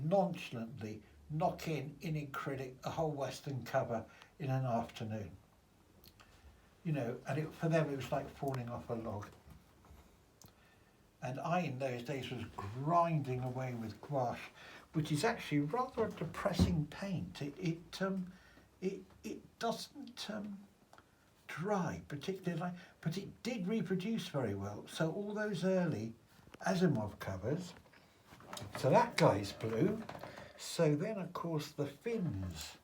nonchalantly knock in acrylic a whole western cover in an afternoon. You know, and for them it was like falling off a log. And I, in those days, was grinding away with gouache, which is actually rather a depressing paint. It doesn't dry particularly, but it did reproduce very well. So all those early Asimov covers, so that guy's blue. So then, of course, the fins,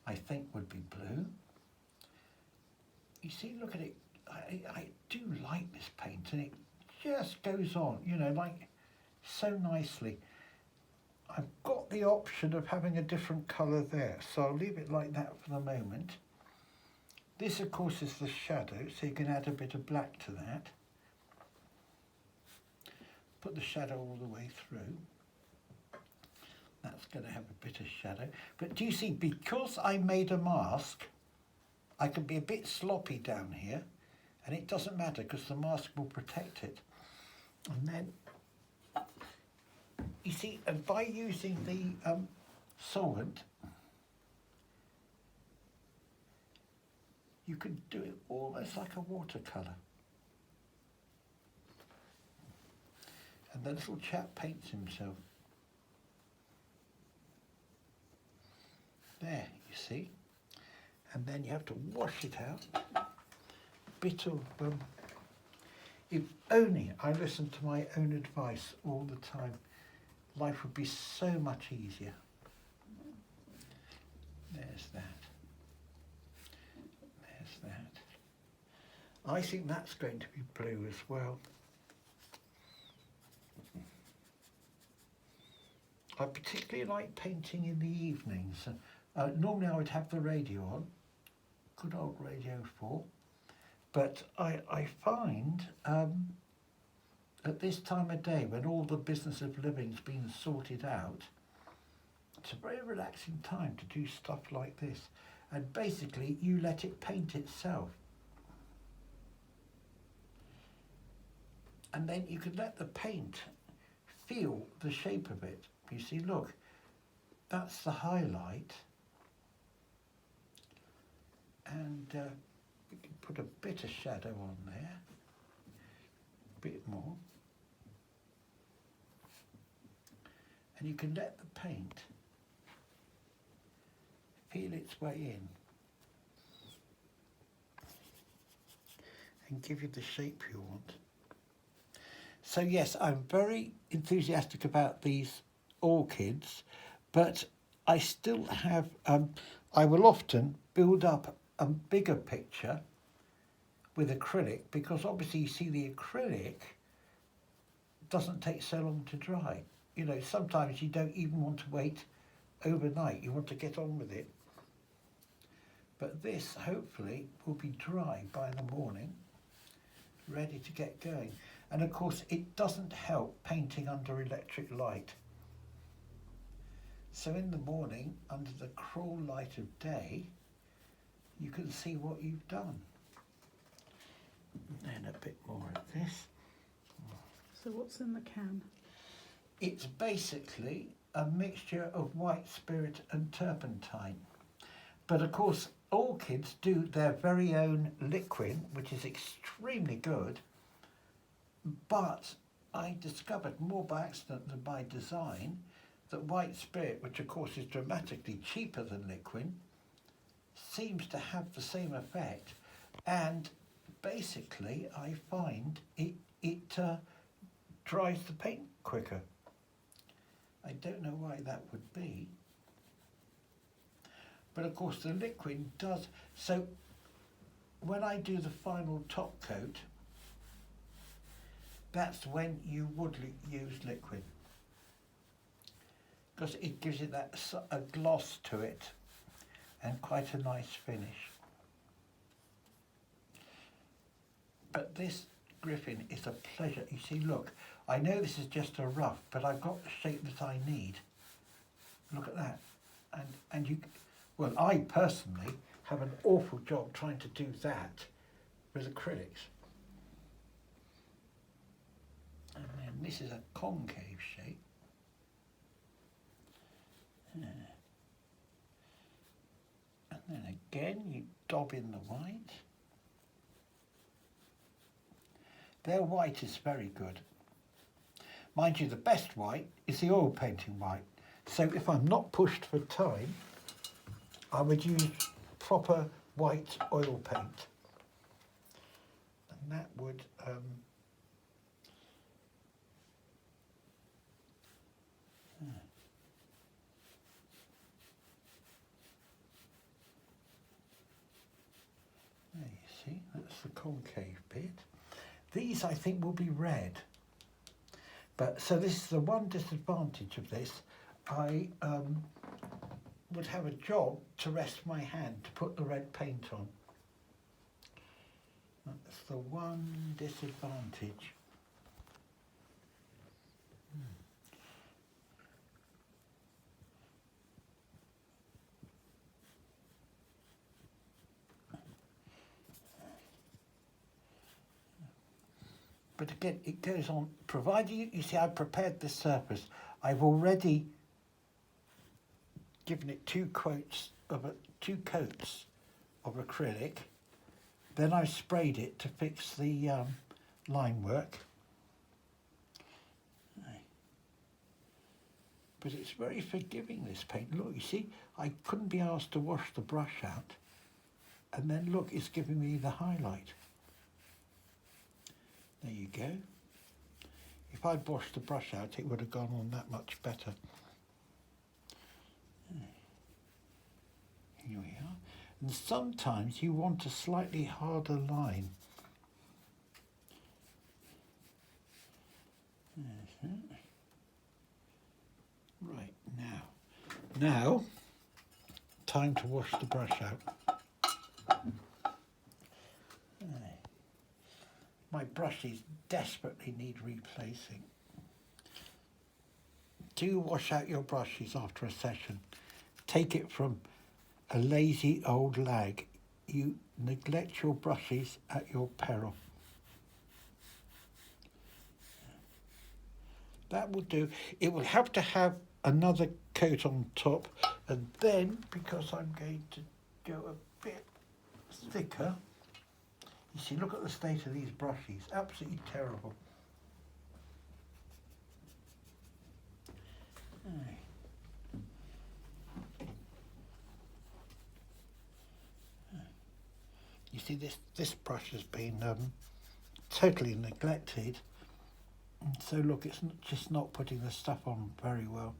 I think, would be blue. You see, look at it. I do like this paint, and it just goes on, you know, like so nicely. I've got the option of having a different colour there, so I'll leave it like that for the moment. This, of course, is the shadow, so you can add a bit of black to that. Put the shadow all the way through. That's going to have a bit of shadow. But do you see, because I made a mask, I can be a bit sloppy down here, and it doesn't matter because the mask will protect it. And then, you see, and by using the solvent, you can do it almost like a watercolour. And the little chap paints himself. There, you see. And then you have to wash it out. Bit of, if only I listened to my own advice all the time, life would be so much easier. There's that. There's that. I think that's going to be blue as well. I particularly like painting in the evenings. Normally I would have the radio on, good old Radio 4, but I find at this time of day when all the business of living's been sorted out, it's a very relaxing time to do stuff like this. And basically you let it paint itself. And then you can let the paint feel the shape of it. You see, look, that's the highlight. And we can put a bit of shadow on there, a bit more. And you can let the paint feel its way in and give you the shape you want. So yes, I'm very enthusiastic about these orchids, but I still have, I will often build up a bigger picture with acrylic, because obviously you see the acrylic doesn't take so long to dry. You know, sometimes you don't even want to wait overnight, you want to get on with it. But this hopefully will be dry by the morning, ready to get going. And of course it doesn't help painting under electric light. So in the morning, under the cruel light of day, you can see what you've done. And then a bit more of this. So what's in the can? It's basically a mixture of white spirit and turpentine. But of course, orchids do their very own liquid, which is extremely good. But I discovered more by accident than by design that white spirit, which of course is dramatically cheaper than liquid, seems to have the same effect. And basically, I find it dries the paint quicker. I don't know why that would be. But of course the liquid does. So when I do the final top coat, that's when you would use liquid, because it gives it that a gloss to it and quite a nice finish. But this griffin is a pleasure. You see, look, I know this is just a rough, but I've got the shape that I need. Look at that. And you, well, I personally have an awful job trying to do that with acrylics. And then this is a concave shape. job in the white. Their white is very good. Mind you, the best white is the oil painting white. So if I'm not pushed for time, I would use proper white oil paint. And that would, there you see, that's the concave bit. These I think will be red. But so this is the one disadvantage of this. I would have a job to rest my hand to put the red paint on. That's the one disadvantage. But again, it goes on, provided you see I've prepared this surface, I've already given it two coats of acrylic, then I've sprayed it to fix the line work. But it's very forgiving, this paint. Look, you see, I couldn't be asked to wash the brush out, and then look, it's giving me the highlight. There you go. If I'd washed the brush out, it would have gone on that much better. Here we are. And sometimes you want a slightly harder line. Right, now, time to wash the brush out. My brushes desperately need replacing. Do wash out your brushes after a session. Take it from a lazy old lag. You neglect your brushes at your peril. That will do. It will have to have another coat on top, and then, because I'm going to go a bit thicker, you see, look at the state of these brushes, absolutely terrible. You see, this brush has been totally neglected, and so look, it's just not putting the stuff on very well.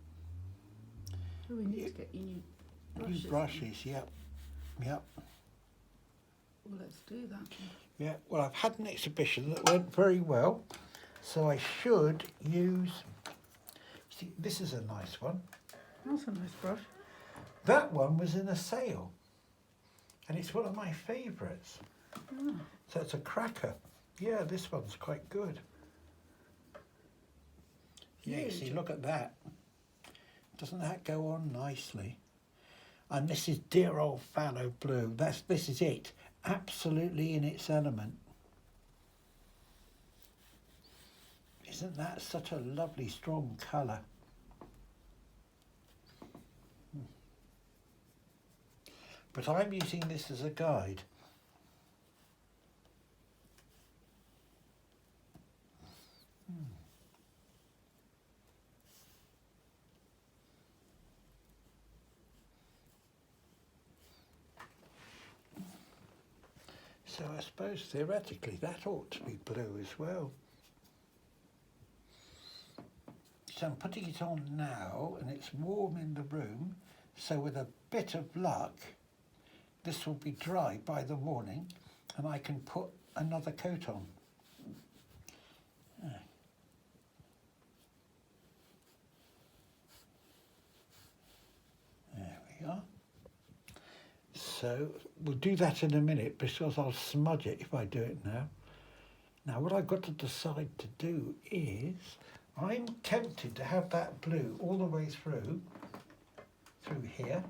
So we need to get you new brushes. New brushes, yep. Well, let's do that. Yeah, well, I've had an exhibition that went very well, so I should use, see, this is a nice one. That's a nice brush. That one was in a sale, and it's one of my favourites. Oh. So it's a cracker. Yeah, this one's quite good. Yeah, you see, look at that. Doesn't that go on nicely? And this is dear old fallow blue. This is it. Absolutely in its element. Isn't that such a lovely, strong colour? But I'm using this as a guide. So I suppose theoretically that ought to be blue as well. So I'm putting it on now, and it's warm in the room, so with a bit of luck this will be dry by the morning and I can put another coat on. There we are. So we'll do that in a minute because I'll smudge it if I do it now. Now what I've got to decide to do is, I'm tempted to have that blue all the way through here,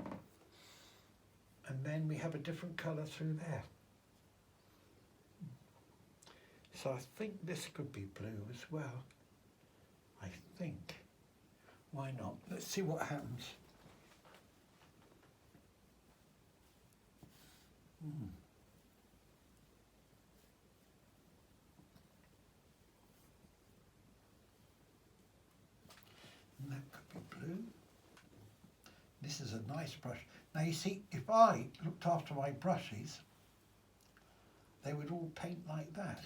and then we have a different colour through there. So I think this could be blue as well. I think. Why not? Let's see what happens. This is a nice brush. Now you see, if I looked after my brushes, they would all paint like that.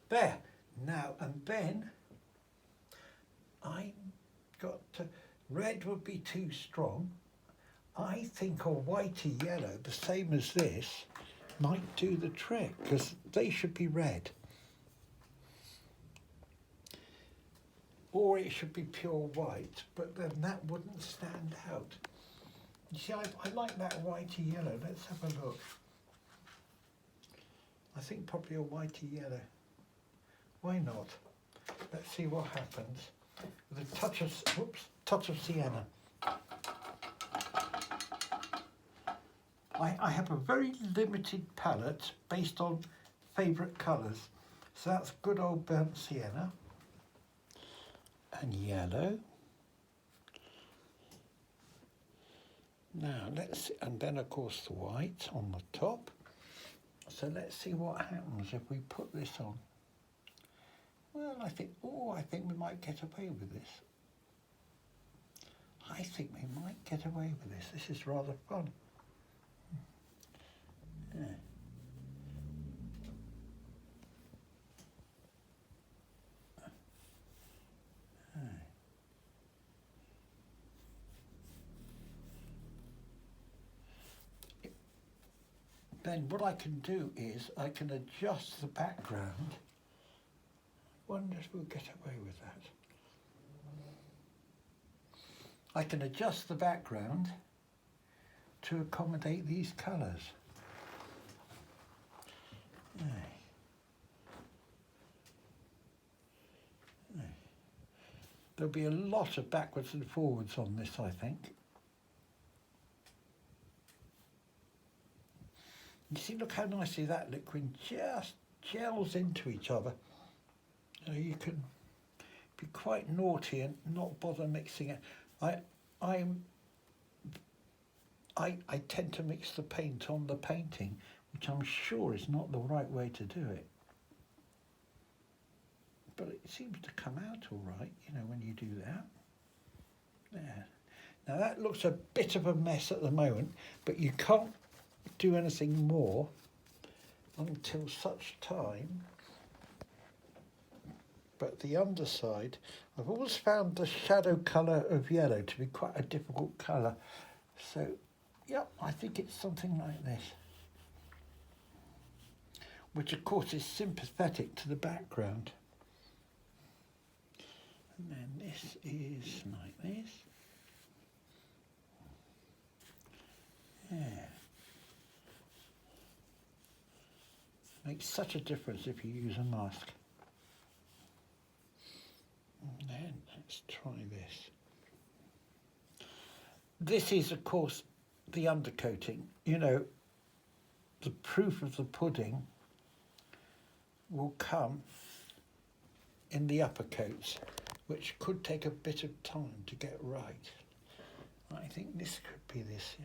There. Now, and then I got to, red would be too strong. I think a whitey yellow, the same as this, might do the trick, because they should be red. Or it should be pure white, but then that wouldn't stand out. You see, I like that whitey yellow. Let's have a look. I think probably a whitey yellow. Why not? Let's see what happens. With a touch of sienna. I have a very limited palette based on favourite colours. So that's good old burnt sienna. And yellow. Now let's, and then of course the white on the top. So let's see what happens if we put this on. Well, I think we might get away with this. I think we might get away with this. This is rather fun. Yeah. Then what I can do is I can adjust the background. Wonder if we'll get away with that. I can adjust the background to accommodate these colours. There'll be a lot of backwards and forwards on this, I think. You see, look how nicely that liquid just gels into each other. You can be quite naughty and not bother mixing it. I tend to mix the paint on the painting, which I'm sure is not the right way to do it. But it seems to come out all right, you know, when you do that. There. Now that looks a bit of a mess at the moment, but you can't do anything more until such time. But the underside, I've always found the shadow colour of yellow to be quite a difficult colour. So, yeah, I think it's something like this. Which of course is sympathetic to the background. And then this is like this. Yeah. Makes such a difference if you use a mask. And then let's try this. This is, of course, the undercoating. You know, the proof of the pudding will come in the upper coats, which could take a bit of time to get right. I think this could be this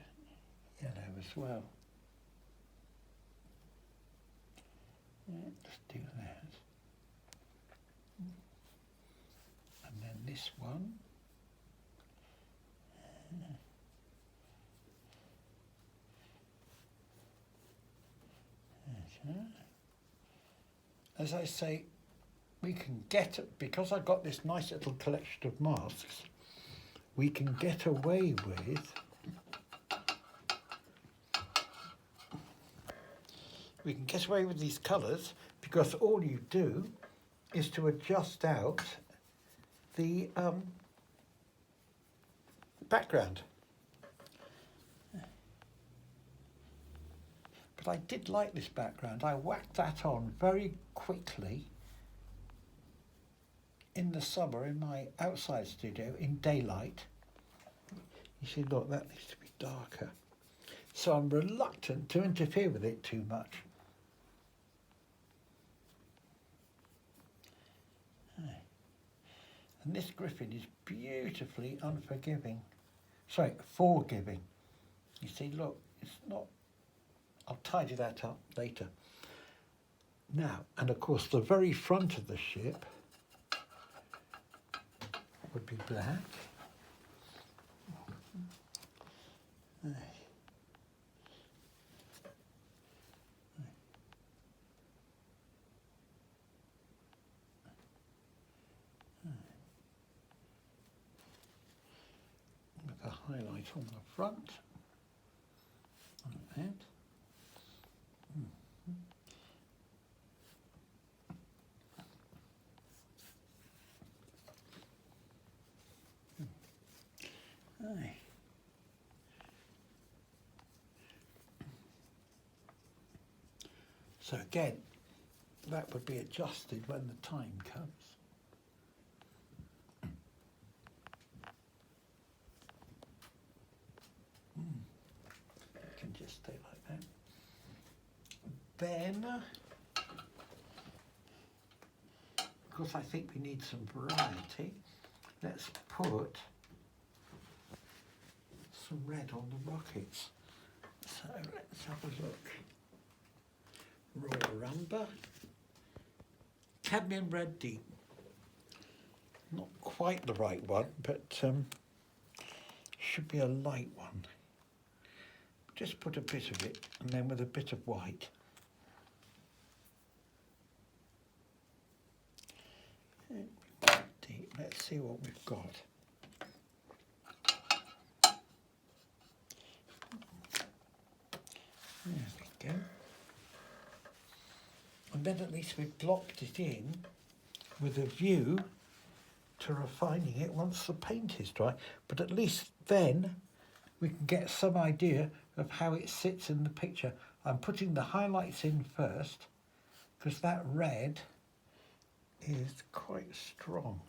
yellow as well. Let's do that. And then this one. As I say, we can get, because I've got this nice little collection of masks, we can get away with these colours because all you do is to adjust out the background. But I did like this background. I whacked that on very quickly in the summer in my outside studio in daylight. You see, look, that needs to be darker. So I'm reluctant to interfere with it too much. And this griffin is beautifully forgiving. You see, look, it's not, I'll tidy that up later. Now, and of course, the very front of the ship would be black. With a highlight on the front, like that. Aye. So again, that would be adjusted when the time comes. It can just stay like that. Then, because I think we need some variety, let's put some red on the rockets. So let's have a look. Raw umber, cadmium red deep. Not quite the right one, but should be a light one. Just put a bit of it, and then with a bit of white. Deep. Let's see what we've got. There we go. And then at least we've blocked it in with a view to refining it once the paint is dry. But at least then we can get some idea of how it sits in the picture. I'm putting the highlights in first because that red is quite strong.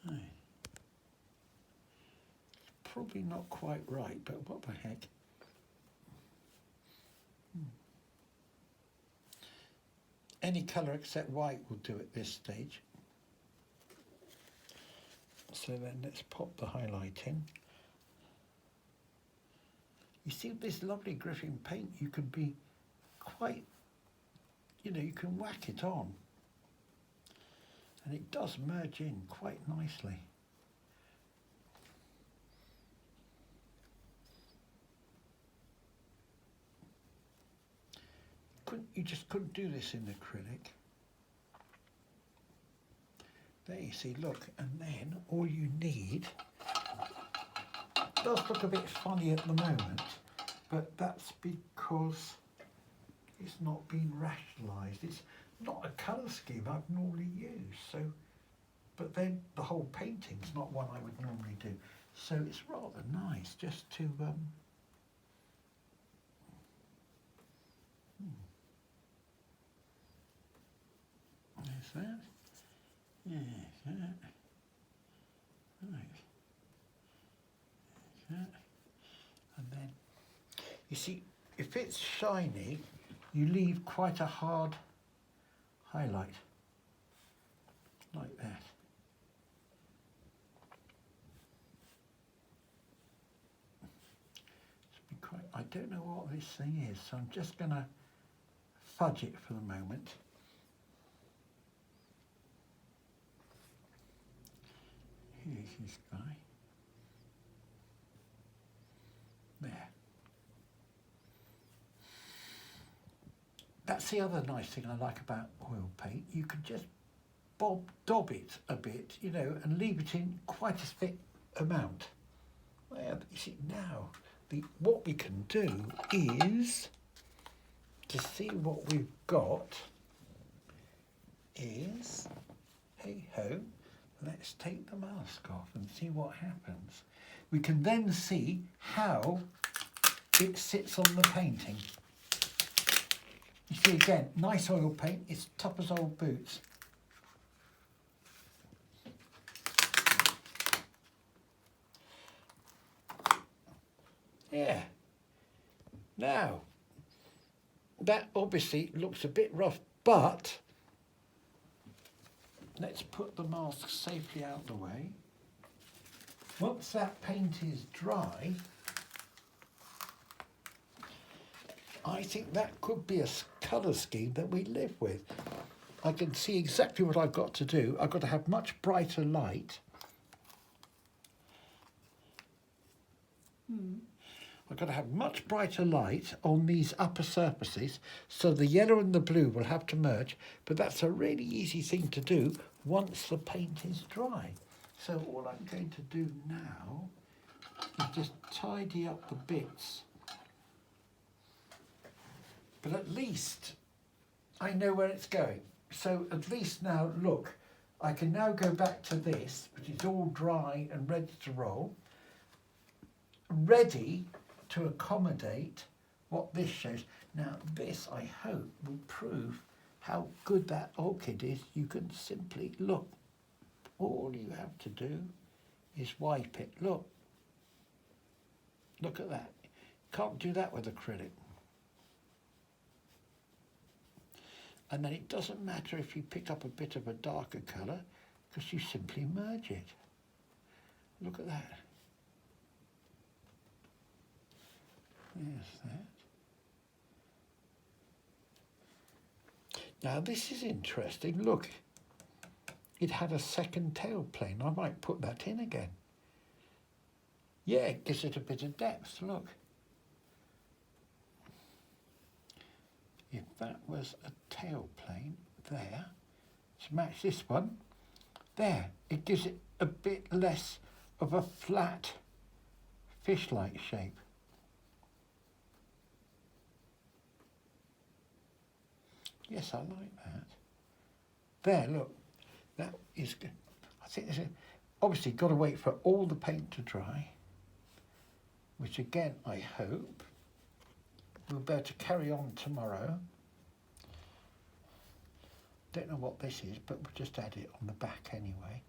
It's probably not quite right, but what the heck. Any colour except white will do at this stage. So then let's pop the highlight in. You see this lovely Griffin paint, you can be quite, you know, you can whack it on. And it does merge in quite nicely. You just couldn't do this in acrylic. There you see, look, and then all you need, it does look a bit funny at the moment, but that's because it's not been rationalised. It's not a colour scheme I've normally used, so, but then the whole painting's not one I would normally do. So it's rather nice just to, there's that. Yes, that. Right. That. And then, you see, if it's shiny, you leave quite a hard highlight, like that. It's quite, I don't know what this thing is, so I'm just going to fudge it for the moment. Here's this guy. There. That's the other nice thing I like about oil paint. You can just daub it a bit, you know, and leave it in quite a thick amount. Well, you see now, what we can do is, to see what we've got, is, hey ho, let's take the mask off and see what happens. We can then see how it sits on the painting. You see again, nice oil paint, it's tough as old boots. Yeah. Now, that obviously looks a bit rough, but let's put the mask safely out the way. Once that paint is dry, I think that could be a colour scheme that we live with. I can see exactly what I've got to do. I've got to have much brighter light. I've got to have much brighter light on these upper surfaces, so the yellow and the blue will have to merge, but that's a really easy thing to do once the paint is dry. So all I'm going to do now is just tidy up the bits. But at least I know where it's going. So at least now, look, I can now go back to this, which is all dry and ready to roll, ready to accommodate what this shows. Now this, I hope, will prove how good that orchid is. You can simply look. All you have to do is wipe it. Look. Look at that. Can't do that with acrylic. And then it doesn't matter if you pick up a bit of a darker colour, because you simply merge it. Look at that. There's that. Now this is interesting. Look, it had a second tail plane. I might put that in again. Yeah, it gives it a bit of depth. Look. If that was a tail plane there, to match this one, there, it gives it a bit less of a flat fish-like shape. Yes, I like that. There, look, that is good. I think there's obviously got to wait for all the paint to dry, which again, I hope we'll be able to carry on tomorrow. Don't know what this is, but we'll just add it on the back anyway.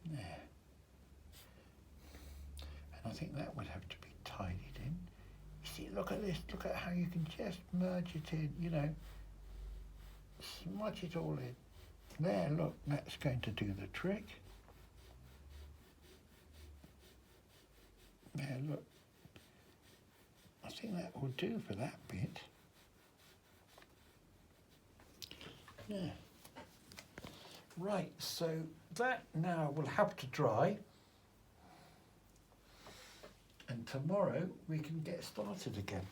There. And I think that would have to be tidied in. You see, look at this, look at how you can just merge it in, you know, smudge it all in. There, look, that's going to do the trick. There, look. I think that will do for that bit. Yeah. Right, so that now will have to dry. And tomorrow we can get started again.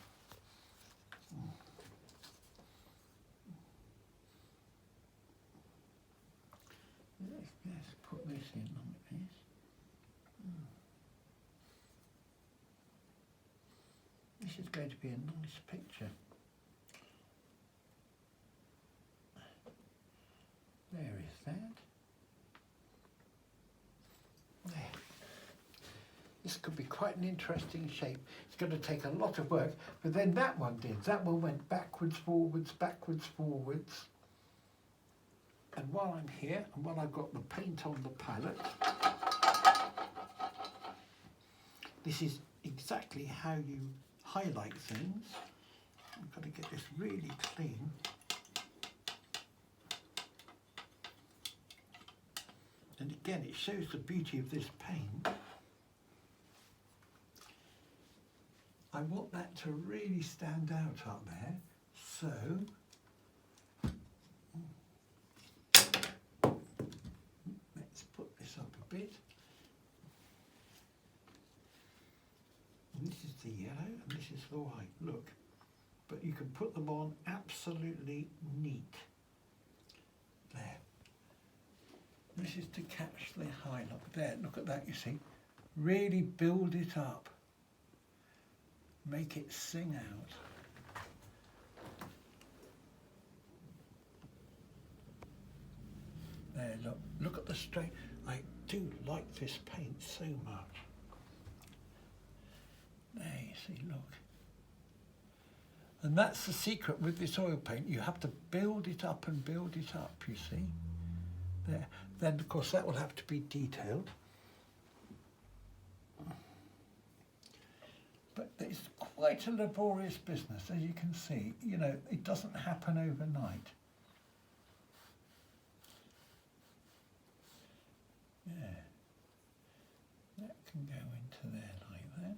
Let's put this in like this. This is going to be a nice picture. There is that. There. This could be quite an interesting shape. It's going to take a lot of work, but then that one did. That one went backwards, forwards, backwards, forwards. And while I'm here, and while I've got the paint on the palette, this is exactly how you highlight things. I've got to get this really clean. And again, it shows the beauty of this paint. I want that to really stand out up there. So, let's put this up a bit. And this is the yellow and this is the white, look. But you can put them on absolutely neat. There. This is to catch the highlight. There, look at that, you see. Really build it up. Make it sing out. There, look at the straight. I do like this paint so much. There, you see, look. And that's the secret with this oil paint. You have to build it up and build it up, you see. There. Then, of course, that will have to be detailed. But it's quite a laborious business, as you can see. You know, it doesn't happen overnight. Yeah. That can go into there like that.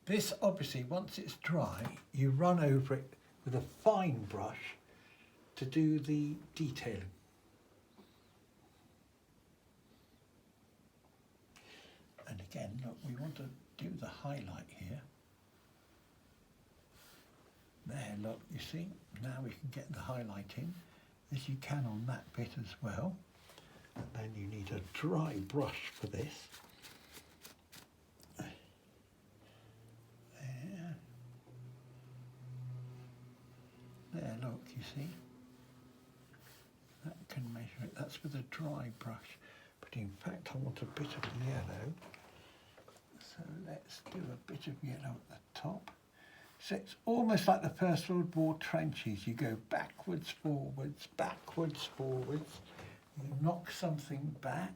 This, obviously, once it's dry, you run over it with a fine brush to do the detailing. And again, look, we want to do the highlight here. There, look, you see, now we can get the highlight in, as you can on that bit as well. And then you need a dry brush for this. There. There, look, you see. That can measure it. That's with a dry brush. But in fact, I want a bit of yellow. So let's do a bit of yellow at the top. So it's almost like the First World War trenches. You go backwards, forwards, backwards, forwards. You knock something back,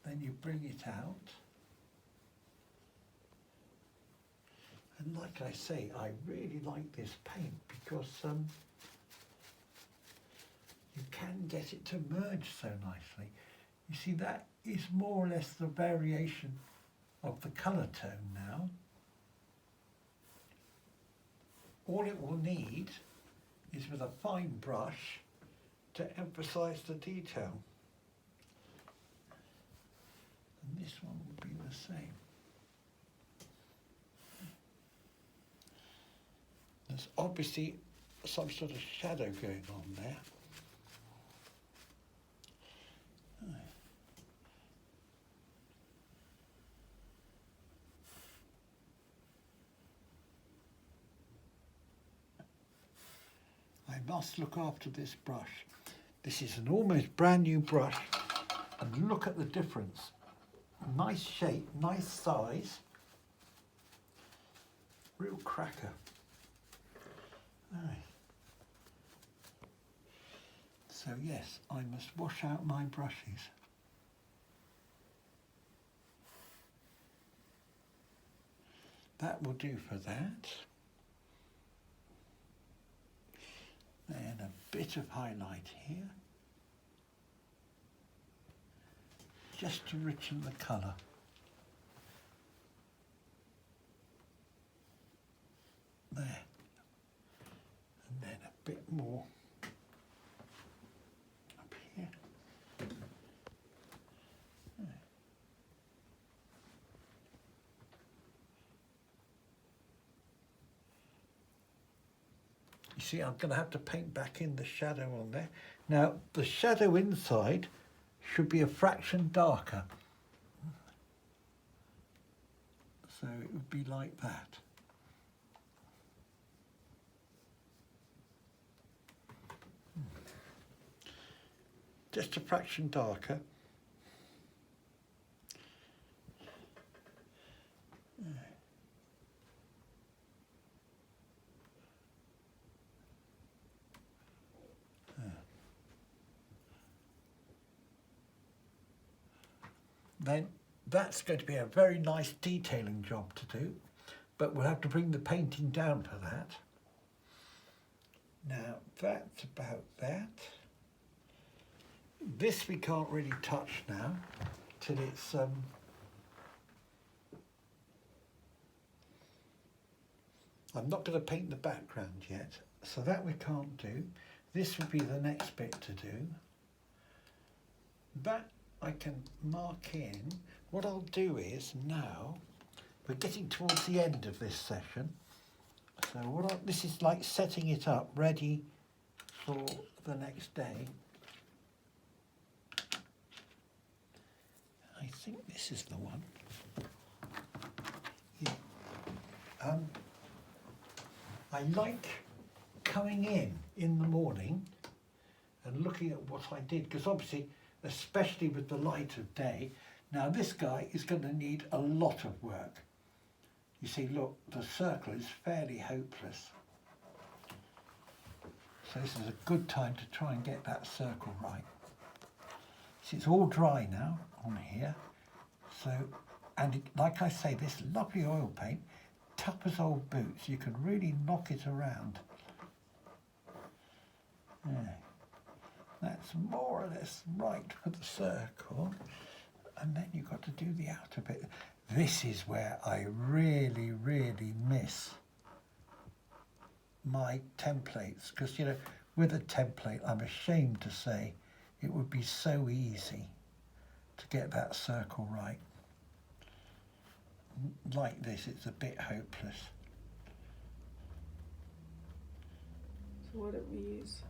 then you bring it out. And like I say, I really like this paint because you can get it to merge so nicely. You see, that is more or less the variation of the colour tone now. All it will need is with a fine brush to emphasise the detail. And this one will be the same. There's obviously some sort of shadow going on there. I must look after this brush. This is an almost brand new brush, and look at the difference. Nice shape, nice size, real cracker. Aye. So yes, I must wash out my brushes. That will do for that. And a bit of highlight here, just to richen the colour. There. And then a bit more up here. You see, I'm going to have to paint back in the shadow on there. Now, the shadow inside should be a fraction darker. So it would be like that. Just a fraction darker. Then that's going to be a very nice detailing job to do, but we'll have to bring the painting down for that. Now that's about that. This we can't really touch now till it's I'm not going to paint the background yet, so that we can't do. This would be the next bit to do. That I can mark in. What I'll do is now, we're getting towards the end of this session, so this is like setting it up ready for the next day. I think this is the one. Yeah. I like coming in the morning and looking at what I did, because obviously, especially with the light of day, now this guy is going to need a lot of work. You see, look, the circle is fairly hopeless. So this is a good time to try and get that circle right. See, it's all dry now on here. So, and like I say, this lovely oil paint, tough as old boots, you can really knock it around. Yeah. That's more or less right for the circle. And then you've got to do the outer bit. This is where I really, really miss my templates. Because, you know, with a template, I'm ashamed to say it would be so easy to get that circle right. Like this, it's a bit hopeless. So why don't we use?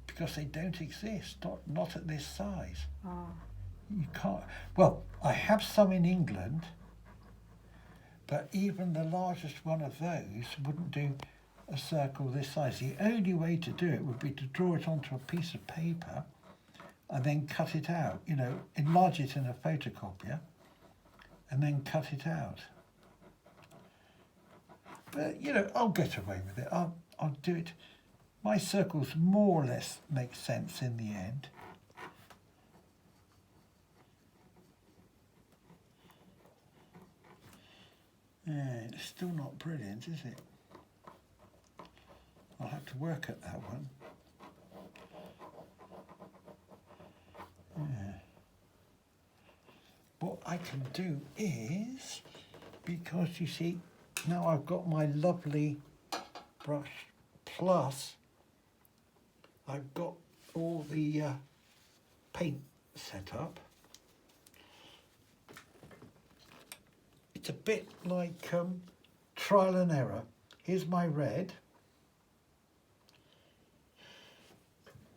Because they don't exist, not at this size. Ah. You can't. Well, I have some in England, but even the largest one of those wouldn't do a circle this size. The only way to do it would be to draw it onto a piece of paper and then cut it out, you know, enlarge it in a photocopier and then cut it out. But, you know, I'll get away with it. I'll do it. My circles more or less make sense in the end. Yeah, it's still not brilliant, is it? I'll have to work at that one. Yeah. What I can do is, because you see, now I've got my lovely brush, plus I've got all the paint set up. It's a bit like trial and error. Here's my red,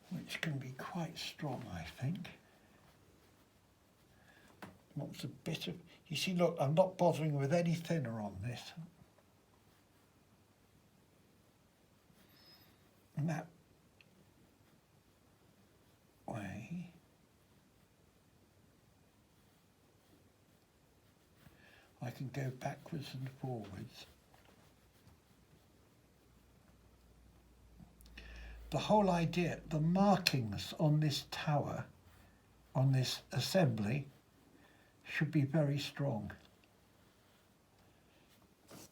which can be quite strong, I think. Wants a bit of, you see, look, I'm not bothering with any thinner on this. And that way, I can go backwards and forwards. The whole idea, the markings on this tower, on this assembly, should be very strong.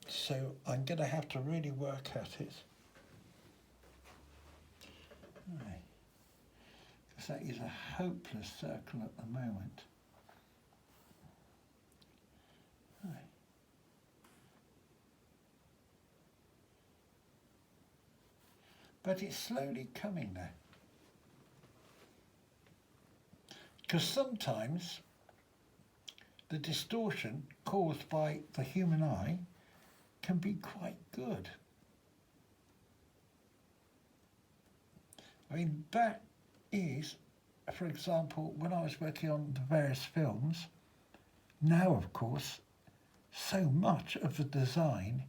So I'm going to have to really work at it. Right. Because that is a hopeless circle at the moment. Right. But it's slowly coming there. Because sometimes the distortion caused by the human eye can be quite good. I mean, that is, for example, when I was working on the various films, now, of course, so much of the design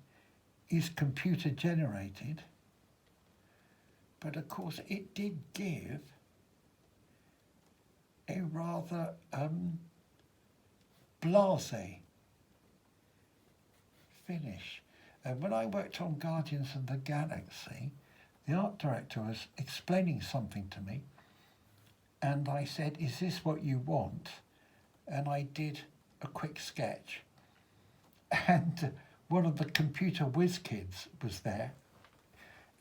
is computer generated, but of course it did give a rather blasé finish. And when I worked on Guardians of the Galaxy, the art director was explaining something to me, and I said, "Is this what you want?" And I did a quick sketch. And one of the computer whiz kids was there,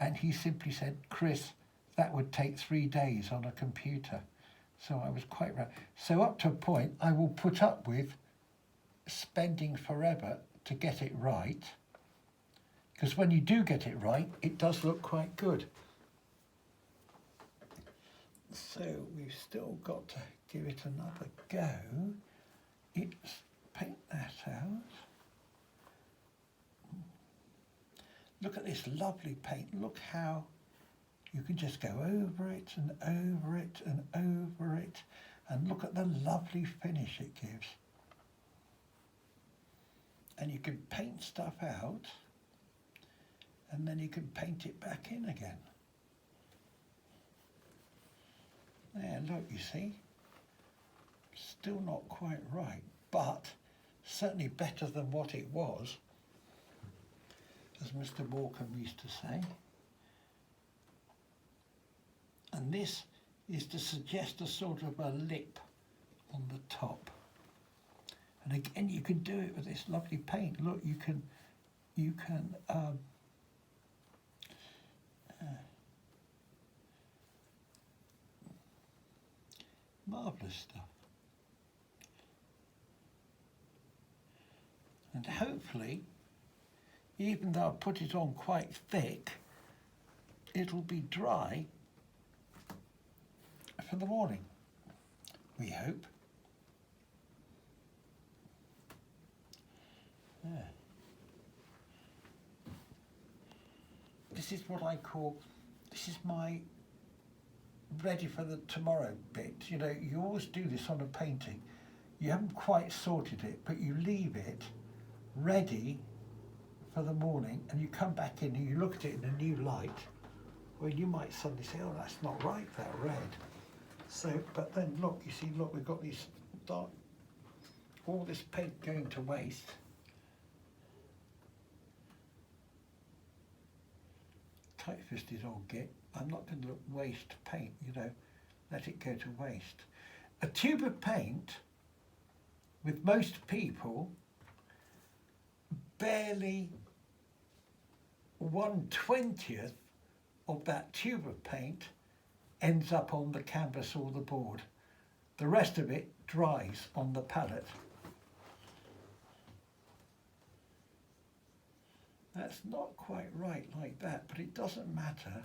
and he simply said, "Chris, that would take 3 days on a computer." So I was quite right. So up to a point, I will put up with spending forever to get it right, because when you do get it right, it does look quite good. So we've still got to give it another go. It's paint that out. Look at this lovely paint. Look how you can just go over it and over it and over it, and look at the lovely finish it gives. And you can paint stuff out, and then you can paint it back in again. There, look, you see, still not quite right, but certainly better than what it was, as Mr. Walker used to say. And this is to suggest a sort of a lip on the top. And again, you can do it with this lovely paint. Look, you can marvellous stuff. And hopefully, even though I put it on quite thick, it'll be dry for the morning, we hope. Yeah. This is what I call, this is my ready for the tomorrow bit. You know, you always do this on a painting. You haven't quite sorted it, but you leave it ready for the morning, and you come back in and you look at it in a new light, where you might suddenly say, oh, that's not right, that red. So, but then look, you see, look, we've got these dark, all this paint going to waste. Tight-fisted old git. I'm not going to waste paint, you know, let it go to waste. A tube of paint, with most people, barely 1/20th of that tube of paint ends up on the canvas or the board. The rest of it dries on the palette. That's not quite right like that, but it doesn't matter.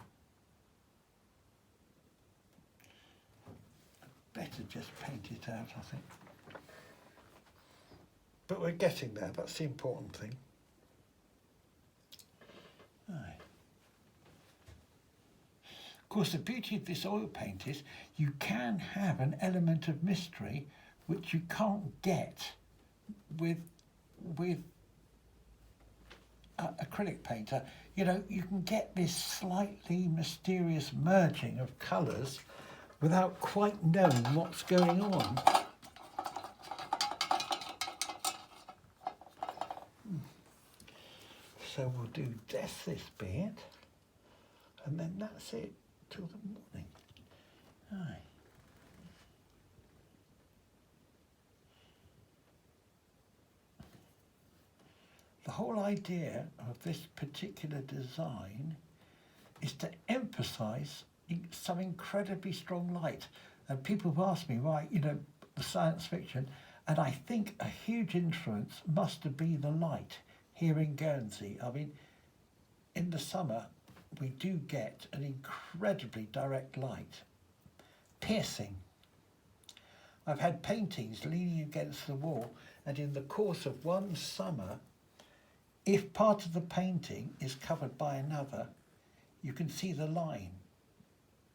Better just paint it out, I think. But we're getting there, that's the important thing. Aye. Of course, the beauty of this oil paint is you can have an element of mystery which you can't get with acrylic painter. You know, you can get this slightly mysterious merging of colours without quite knowing what's going on. So we'll do just this bit, and then that's it till the morning. Aye. The whole idea of this particular design is to emphasise some incredibly strong light. And people have asked me why, you know, the science fiction, and I think a huge influence must have been the light here in Guernsey. I mean, in the summer, we do get an incredibly direct light, piercing. I've had paintings leaning against the wall, and in the course of one summer, if part of the painting is covered by another, you can see the line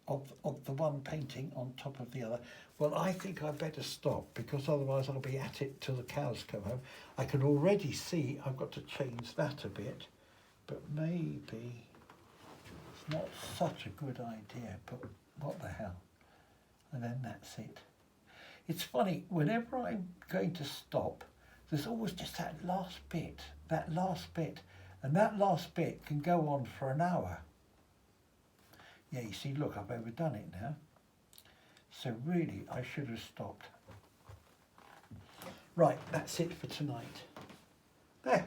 of the one painting on top of the other. Well, I think I'd better stop, because otherwise I'll be at it till the cows come home. I can already see I've got to change that a bit, but maybe it's not such a good idea, but what the hell. And then that's it. It's funny, whenever I'm going to stop, there's always just that last bit, and that last bit can go on for an hour. Yeah, you see, look, I've overdone it now. So really, I should have stopped. Right, that's it for tonight. There.